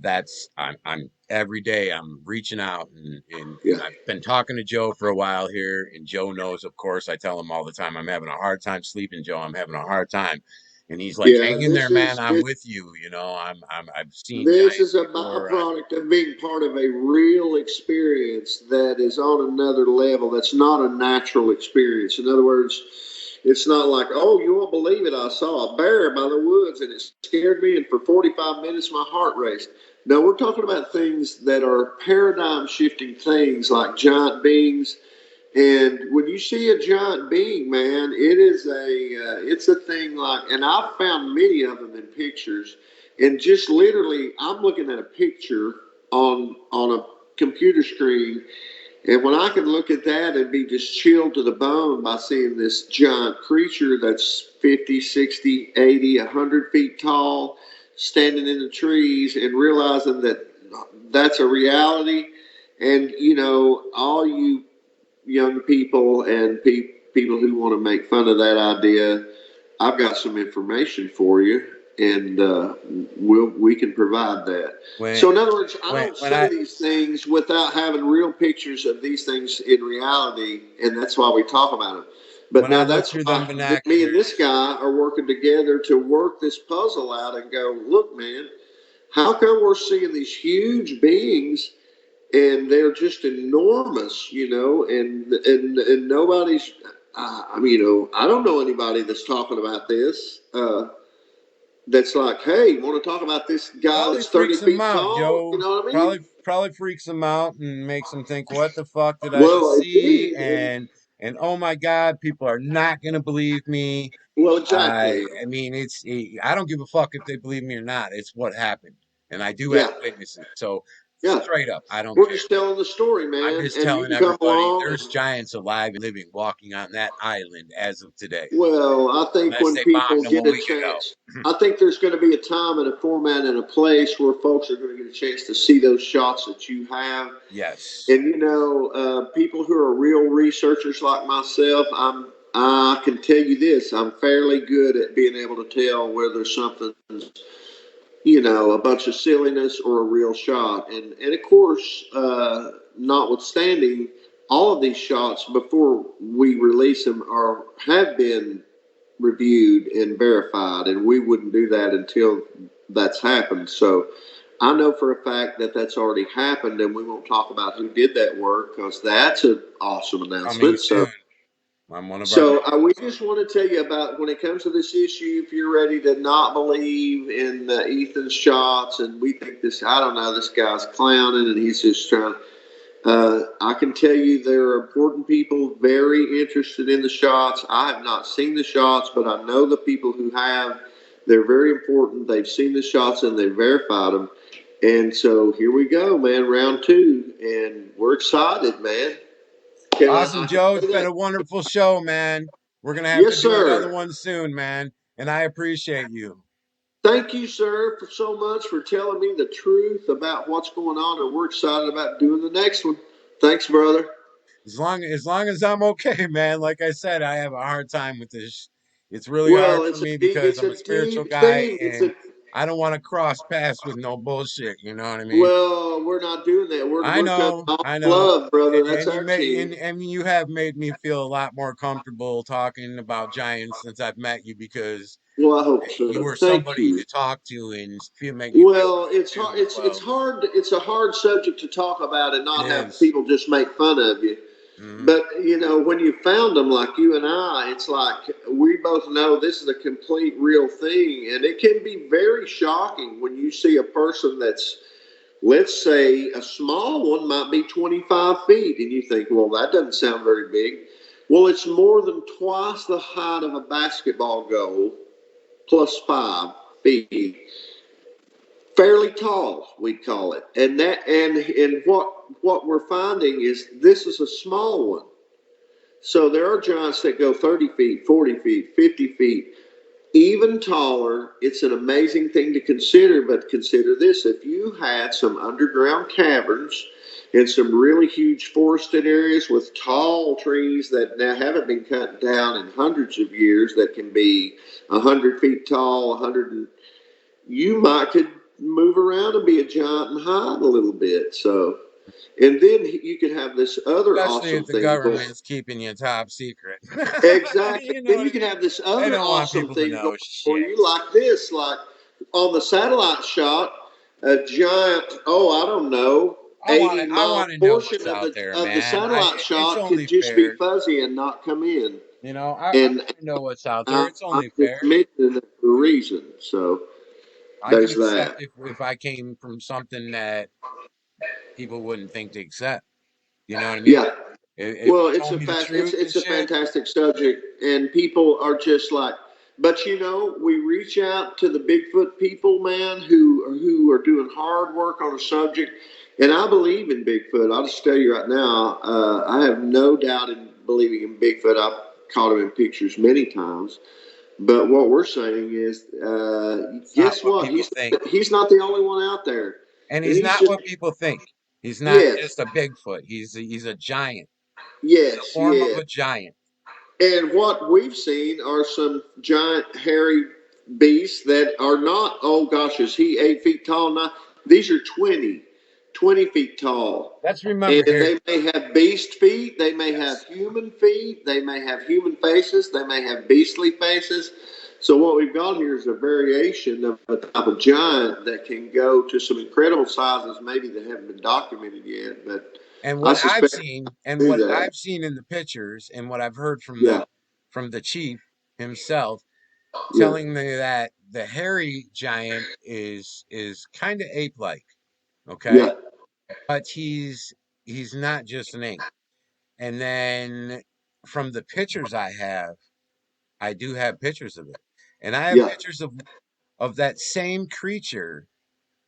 that's I'm every day I'm reaching out, and yeah. I've been talking to Joe for a while here, and Joe knows, of course. I tell him all the time I'm having a hard time sleeping, Joe. I'm having a hard time, and he's like, Yeah, "Hang in there, man. I'm with you." I've seen this giants is a before. byproduct of being part of a real experience that is on another level. That's not a natural experience. In other words, it's not like, oh, you won't believe it. I saw a bear by the woods and it scared me, and for 45 minutes my heart raced. No, we're talking about things that are paradigm shifting things like giant beings. And when you see a giant being, man, it's a thing like, and I've found many of them in pictures, and just literally, I'm looking at a picture on a computer screen, and when I can look at that and be just chilled to the bone by seeing this giant creature that's 50, 60, 80, 100 feet tall, standing in the trees, and realizing that that's a reality. And all you young people and people who want to make fun of that idea, I've got some information for you, and we can provide that. When So, in other words, I when don't when say I these things without having real pictures of these things in reality, and that's why we talk about them. But when I now look that's through them why me and this binoculars, guy are working together to work this puzzle out and go, look, man, how come we're seeing these huge beings and they're just enormous, and nobody's. I mean, I don't know anybody that's talking about this. That's like, hey, want to talk about this guy probably that's 30 freaks them feet out, tall? You Joe. know what I mean? Probably freaks them out and makes them think, "What the fuck did I just Well, see?" indeed, and And oh my God, people are not gonna believe me. well, I exactly. I mean, I don't give a fuck if they believe me or not. It's what happened, and I do have Yeah, witnesses. So yeah. straight up, I don't We're care. just telling the story, I'm man, just and you telling can come everybody along there's and. giants alive and living, walking on that island as of today, Well, I think unless when they people bombed them get a a week ago. chance, I think there's going to be a time and a format and a place where folks are going to get a chance to see those shots that you have. Yes. And people who are real researchers like myself, I can tell you this: I'm fairly good at being able to tell whether something's a bunch of silliness or a real shot. And of course, notwithstanding, all of these shots before we release them are have been reviewed and verified, and we wouldn't do that until that's happened. So I know for a fact that that's already happened, and we won't talk about who did that work because that's an awesome Coming announcement. So soon. I'm one of our so we victims. just want to tell you about when it comes to this issue. If you're ready to not believe in Ethan's shots, and we think this, I don't know, this guy's clowning, and he's just trying. I can tell you there are important people very interested in the shots. I have not seen the shots, but I know the people who have. They're very important. They've seen the shots and they've verified them. And so here we go, man, round two, and we're excited, man. Can Awesome, I can Joe. It's say been that? a wonderful show, man. We're gonna have to Yes, do another sir. one soon, man. And I appreciate you. Thank you, sir, for so much for telling me the truth about what's going on, and we're excited about doing the next one. Thanks, brother. As long as I'm okay, man. Like I said, I have a hard time with this. It's really hard Well, for me because it's I'm a a spiritual deep guy thing. and I don't want to cross paths with no bullshit. You know what I mean? Well, we're not doing that. We're coming all I know. love, brother. That's And you our may team. and you have made me feel a lot more comfortable talking about giants since I've met you because Well, I hope you so. were Thank somebody you. to talk to and make me feel Well, good it's hard. too as It's well. hard. It's a hard subject to talk about and It not have is. people just make fun of you. Hmm. But when you found them, like you and I, it's like we both know this is a complete real thing, and it can be very shocking when you see a person that's, let's say, a small one might be 25 feet, and you think, well, that doesn't sound very big. Well, it's more than twice the height of a basketball goal, plus 5 feet, fairly tall, we'd call it. And what we're finding is this is a small one. So there are giants that go 30 feet, 40 feet, 50 feet, even taller. It's an amazing thing to consider, but consider this: if you had some underground caverns in some really huge forested areas with tall trees that now haven't been cut down in hundreds of years, that can be 100 feet tall, 100, you might could move around and be a giant and hide a little bit. So, and then you could have this other Especially if awesome the thing going. government's keeping you top secret. Exactly. You know Then what you I can mean? have this They other don't want awesome people to thing going know for shit. you, like this, like on the satellite shot, a giant, oh, I don't know, I 80 mile want to know portion what's out there, of the man. satellite It's shot could only just be fair. fuzzy and not come in. I And want to know what's out there. I, It's I'm only just fair. mentioning it for a reason. So I can there's accept that. if I came from something that people wouldn't think to accept. You know what I mean? Yeah. If Well, you told me the truth and it's a shit, fantastic subject, and people are just like, but we reach out to the Bigfoot people, man, who are doing hard work on a subject, and I believe in Bigfoot. I'll just tell you right now, I have no doubt in believing in Bigfoot. I've caught him in pictures many times, but what we're saying is, it's not guess what what? people think. He's not the only one out there, And and he's he's not just, what people think. He's not yes, just a Bigfoot. He's a giant. He's a yes, form of yes. a giant. And what we've seen are some giant hairy beasts that are not, oh gosh, is he 8 feet tall now? These are 20 feet tall. Let's remember And here. they may have beast feet, they may have human feet, they may have human faces, they may have beastly faces. So what we've got here is a variation of a type of giant that can go to some incredible sizes, maybe that haven't been documented yet, but And I what I've suspect seen, they and do what that. I've seen in the pictures, and what I've heard Yeah, from the chief himself, yeah, telling me that the hairy giant is kind of ape-like, okay? yeah, But he's not just an ape. And then from the pictures I do have pictures of it, and I have yeah, pictures of that same creature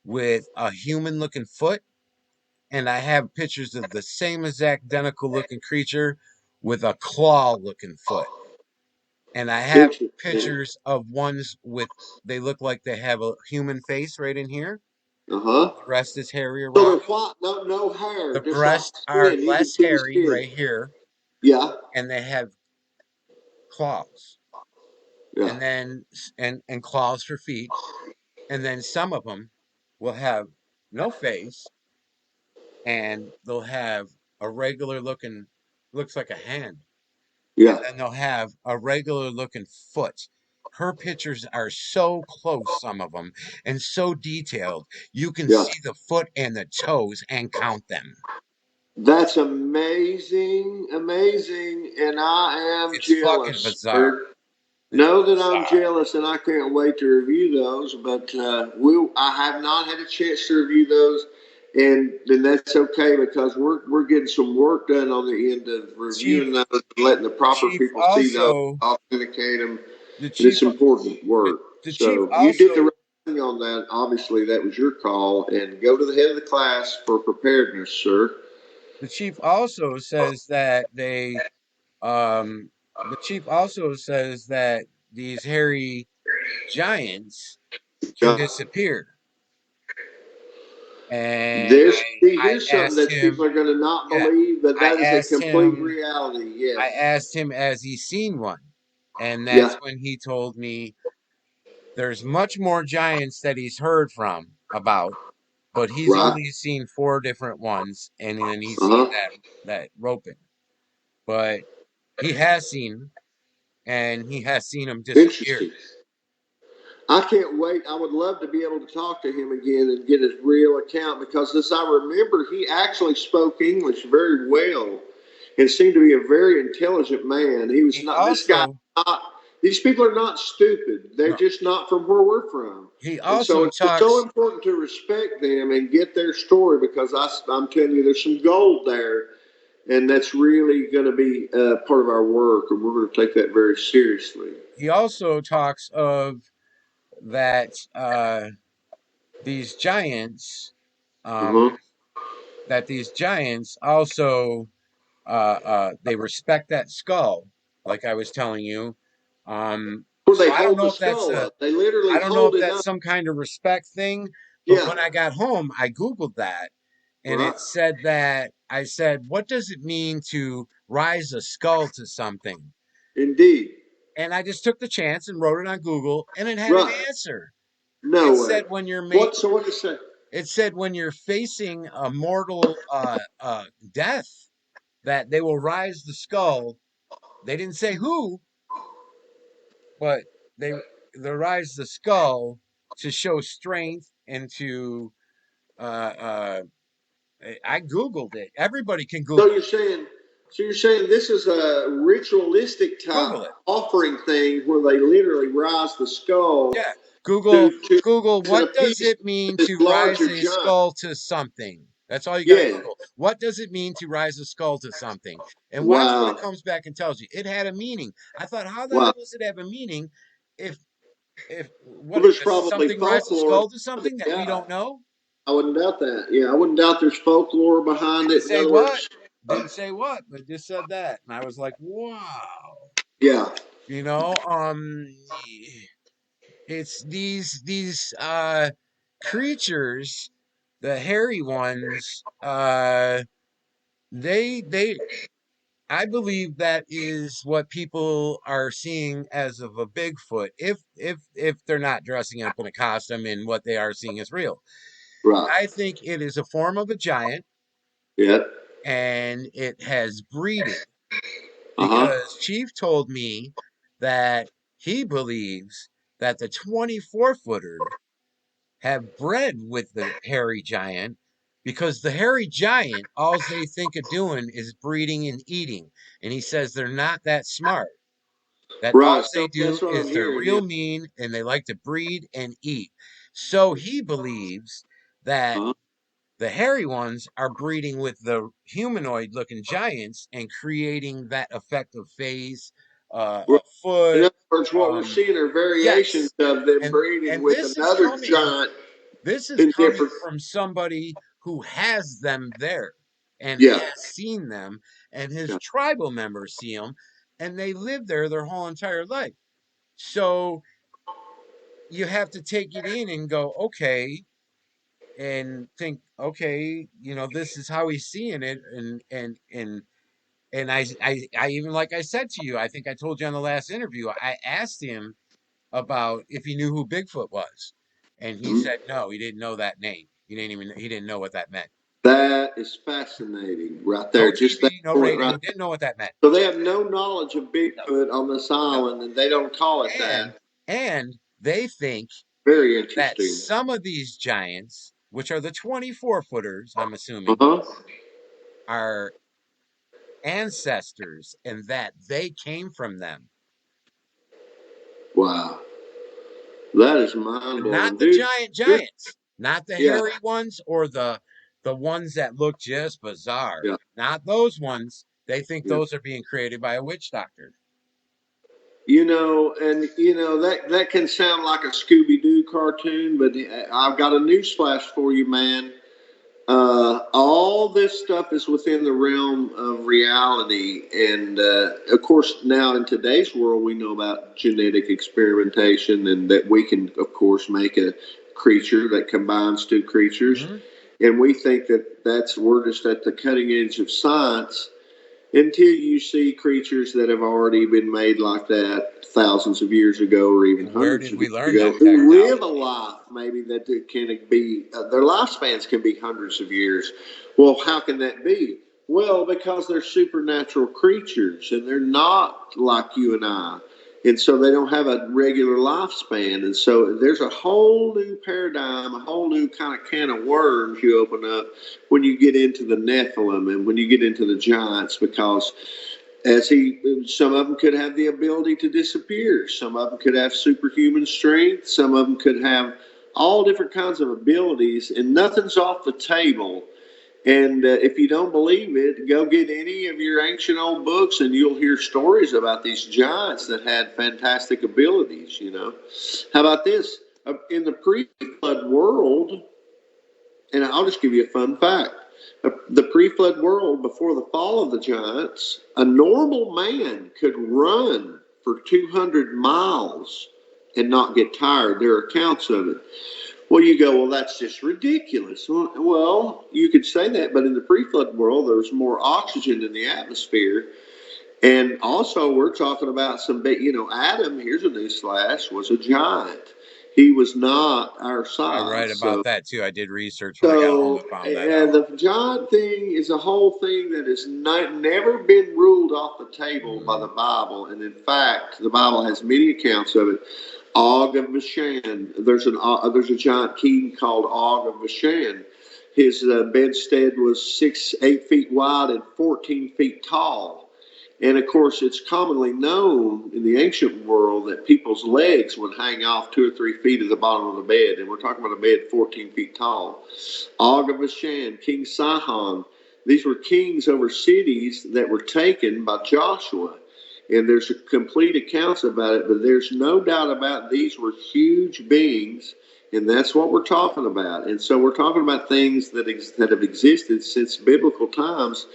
with a human-looking foot, and I have pictures of the same exact identical looking creature with a claw looking foot. And I have interesting. pictures of ones with they look like they have a human face right in here. Uh huh. The rest is hairy So around they're them. white, no hair, The just like breasts are skin. You can less see the hairy skin. right here, Yeah, and they have claws. yeah, And then and claws for feet. And then some of them will have no face, and they'll have a regular looking, looks like a hand, and yeah, then they'll have a regular looking foot. Her pictures are so close, some of them, and so detailed. You can yeah. see the foot and the toes and count them. That's amazing, amazing, and I am It's fucking jealous, bizarre. sir. It's Know that I'm bizarre. jealous, and I can't wait to review those. But I have not had a chance to review those, and that's okay because we're getting some work done on the end of Chief, reviewing those, and letting the proper chief people see those, also, authenticate them, the and chief, it's important work. the chief So you did the also right on that, obviously that was your call, and go to the head of the class for preparedness, sir. The chief also says that um, the chief also says that these hairy giants can Yeah. disappear. And This, see, I here's something asked that him, people are going to not yeah, believe that I that is a asked complete him, reality. Yes. I asked him, has he seen one? And Yeah. that's when he told me there's much more giants that he's heard from about, but he's Right. only seen four different ones, and then he's Uh seen huh. that roping. But he has seen, and he has seen them disappear. Interesting. I can't wait. I would love to be able to talk to him again and get his real account because, as I remember, he actually spoke English very well and seemed to be a very intelligent man. He was He not, this guy, also not, these people are not stupid. They're no, just not from where we're from. he And so also it's just so talks. important to respect them and get their story because I'm telling you, there's some gold there. And that's really going to be part of our work, and we're going to take that very seriously. He also talks of that these giants, um, Uh-huh. that these giants also they respect that skull, like I was telling you. Where So they I don't hold know the if that's skull a up. They literally I don't know hold if it that's up. some kind of respect thing, but Yeah, when I got home, I Googled that and right. it said that I said, what does it mean to rise a skull to something? Indeed. And I just took the chance and wrote it on Google and it had an Right. answer. No It way. said when you're What? So what did it say? it said when you're facing a mortal death that they will rise the skull. They didn't say who, but they they rise the skull to show strength and to uh uh I Googled it. Everybody can So Google you're saying, so you're saying this is a ritualistic it. type Google it. offering thing where they literally rise the skull Yeah. Google to Google to what the does peace it mean of this to rise larger a giant. skull to something? That's all you got to Yeah. Google. What does it mean to rise a skull to something? And watch what it Wow. comes back and tells you. It had a meaning. I thought, how the Wow. hell does it have a meaning if what Well, there's does probably something rise a folklore. skull to something that we Yeah. don't know? I wouldn't doubt that. Yeah, I wouldn't doubt there's folklore behind Didn't it. In say other what, words, uh, didn't say what, but just said that. And I was like, wow. yeah. You know, it's these creatures, the hairy ones, they I believe that is what people are seeing as of a Bigfoot, if they're not dressing up in a costume and what they are seeing is real. Right. I think it is a form of a giant Yeah. and it has breeding Uh huh. because Chief told me that he believes that the 24-footers have bred with the hairy giant because the hairy giant, all they think of doing is breeding and eating. And he says they're not that smart. That all Right. they So that's do what I'm is they're hearing. Yeah. real mean and they like to breed and eat. So he believes that Uh-huh. the hairy ones are breeding with the humanoid looking giants and creating that effect of face, Right. a In foot. other words, what we're seeing are variations Yes. of them And breeding and with another giant this is in coming different. from somebody who has them there and Yeah. has seen them and his Yeah. tribal members see them and they live there their whole entire life. So you have to take it in and go, okay, and think, okay, this is how he's seeing it, and I even like I said to you, I think I told you on the last interview, I asked him about if he knew who Bigfoot was, and he Mhm. said no, he didn't know that name. He didn't know what that meant. That is fascinating, right No there. Just that TV, no point, right radio, didn't know what that meant. So they have no knowledge of No, Bigfoot on this no, island, and they don't call it and that. they think Very that interesting. some of these giants, which are the 24-footers, I'm Uh assuming, huh. are ancestors and that they came from them. Wow, that is mind Not blowing, the dude. giant You're, giants, not the yeah, hairy ones or the ones that look just bizarre. yeah, Not those ones. They think yeah. those are being created by a witch doctor. That can sound like a Scooby Doo cartoon, but I've got a newsflash for you, man. All this stuff is within the realm of reality, and of course, now in today's world, we know about genetic experimentation, and that we can, of course, make a creature that combines two creatures, Hmm. and we think that we're just at the cutting edge of science until you see creatures that have already been made like that thousands of years ago or even Where hundreds did of we years learn ago that who live a technology? life maybe that it can be their lifespans can be hundreds of years. Well, how can that be? Well, because they're supernatural creatures and they're not like you and I, and so they don't have a regular lifespan, and so there's a whole new paradigm, a whole new kind of can of worms you open up when you get into the Nephilim and when you get into the giants, because some of them could have the ability to disappear, some of them could have superhuman strength, some of them could have all different kinds of abilities, and nothing's off the table. And if you don't believe it, go get any of your ancient old books, and you'll hear stories about these giants that had fantastic abilities. How about this? In the pre-flood world, and I'll just give you a fun fact. The pre flood world, before the fall of the giants, a normal man could run for 200 miles and not get tired. There are accounts of it. Well, you go, well, that's just ridiculous. Well, you could say that, but in the pre flood world, there's more oxygen in the atmosphere. And also, we're talking about some big, Adam, here's a newsflash, was a giant. He was not our I read size. about that too. I did research when I got home So and found that out. the giant thing is a whole thing that has never been ruled off the table by Mm. the Bible, and in fact, the Bible has many accounts of it. Og of Bashan. There's a giant king called Og of Bashan. His bedstead was 8 feet wide and 14 feet tall. And of course, it's commonly known in the ancient world that people's legs would hang off 2 or 3 feet at the bottom of the bed. And we're talking about a bed 14 feet tall. Og of Bashan, King Sihon. These were kings over cities that were taken by Joshua. And there's complete accounts about it, but there's no doubt about these were huge beings, and that's what we're talking about. And so we're talking about things that have existed since biblical times.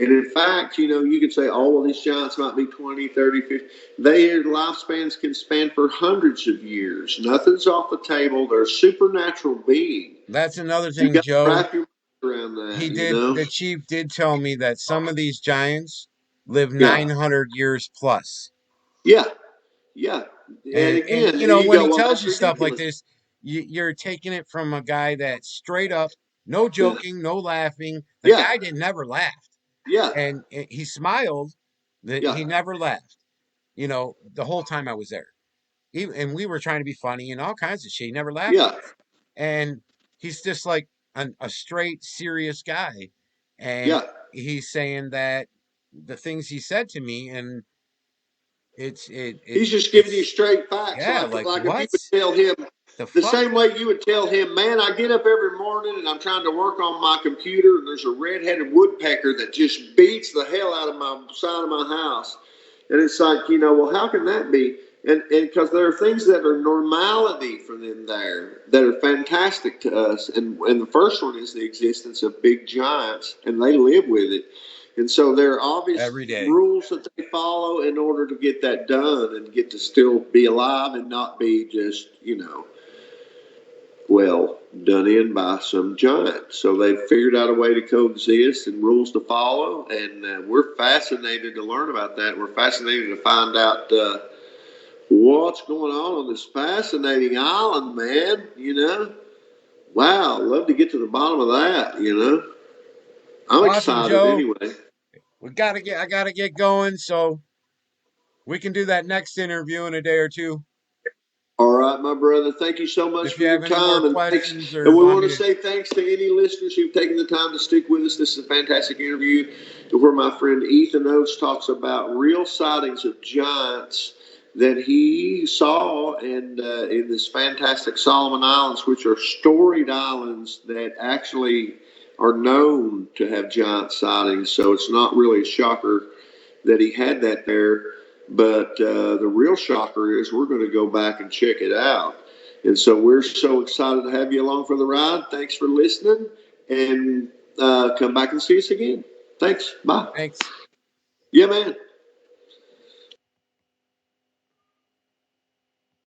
And in fact, you could say, oh, well, these giants might be 20, 30, 50. Their lifespans can span for hundreds of years. Nothing's off the table. They're a supernatural being. That's another You thing, got to Joe. wrap your mind around He that, did, the chief did tell me that some of these giants live Yeah, 900 years plus. yeah, yeah. And And again, you when go, he well, tells that's you stuff like ridiculous. this, you're taking it from a guy that straight up, no Yeah, joking, no laughing. The yeah, guy did never laughed, yeah, and he smiled. That yeah, he never laughed. The whole time I was there. And we were trying to be funny and all kinds of shit. He never laughed yeah, at us. And he's just like a straight serious guy. And yeah. he's saying that the things he said to me, and He's just giving you it's straight facts, yeah, like like if you what would tell him the the fuck? same way you would tell him, man, I get up every morning and I'm trying to work on my computer, and there's a red-headed woodpecker that just beats the hell out of my side of my house, and it's like, well, how can that be? And because there are things that are normality for them there that are fantastic to us, and the first one is the existence of big giants, and they live with it. And so there are obvious Every day. rules that they follow in order to get that done and get to still be alive and not be just, well, done in by some giant. So they've figured out a way to coexist and rules to follow. And we're fascinated to learn about that. We're fascinated to find out what's going on this fascinating island, man. Wow, love to get to the bottom of that. I'm Awesome, excited Joe. anyway. I gotta get going, so we can do that next interview in a day or two. All right, my brother. Thank you so much If for you your have any more time, and thanks. questions And or we want want me to to say thanks to any listeners who've taken the time to stick with us. This is a fantastic interview to where my friend Ethan Oates talks about real sightings of giants that he saw, and in this fantastic Solomon Islands, which are storied islands that actually are known to have giant sightings. So it's not really a shocker that he had that there. But the real shocker is we're going to go back and check it out. And so we're so excited to have you along for the ride. Thanks for listening, and come back and see us again. Thanks. Bye. Thanks. Yeah, man.